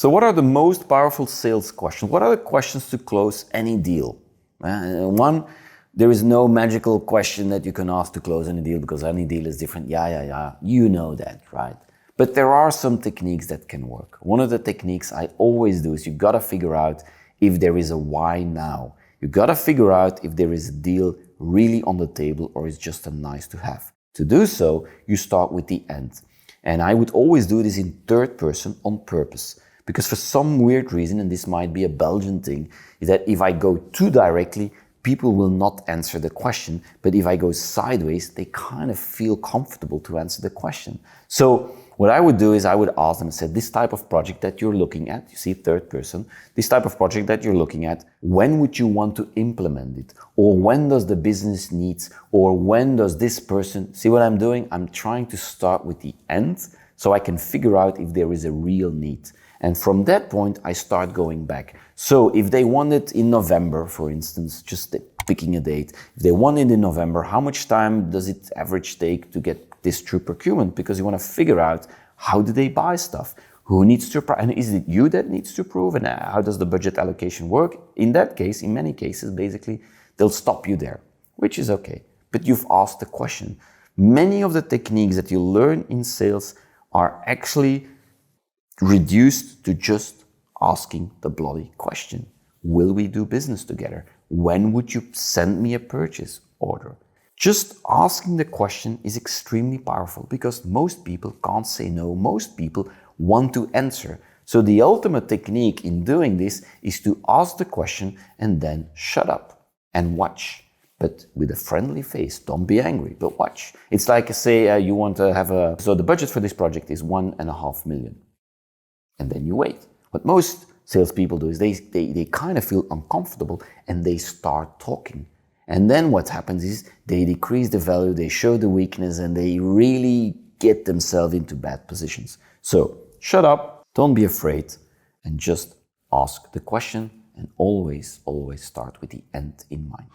So what are the most powerful sales questions? What are the questions to close any deal? One, there is no magical question that you can ask to close any deal because any deal is different. Yeah. You know that, right? But there are some techniques that can work. One of the techniques I always do is you gotta figure out if there is a why now. You gotta figure out if there is a deal really on the table or it's just a nice to have. To do so, you start with the end. And I would always do this in third person on purpose. Because for some weird reason, and this might be a Belgian thing, is that if I go too directly, people will not answer the question. But if I go sideways, they kind of feel comfortable to answer the question. So what I would do is I would ask them and say, this type of project that you're looking at, you see third person, this type of project that you're looking at, when would you want to implement it? Or when does the business needs, or when does this person, see what I'm doing? I'm trying to start with the end so I can figure out if there is a real need. And from that point, I start going back. So if they want it in November, for instance, just picking a date, if they want it in November, how much time does it average take to get this through procurement? Because you want to figure out how do they buy stuff? Who needs to approve? And is it you that needs to approve? And how does the budget allocation work? In that case, in many cases, basically, they'll stop you there, which is okay. But you've asked the question. Many of the techniques that you learn in sales are actually reduced to just asking the bloody question. Will we do business together? When would you send me a purchase order? Just asking the question is extremely powerful because most people can't say no. Most people want to answer. So the ultimate technique in doing this is to ask the question and then shut up and watch. But with a friendly face, don't be angry, but watch. It's like, say, you want to have so the budget for this project is 1.5 million. And then you wait. What most salespeople do is they kind of feel uncomfortable and they start talking. And then what happens is they decrease the value, they show the weakness, and they really get themselves into bad positions. So shut up, don't be afraid, and just ask the question, and always start with the end in mind.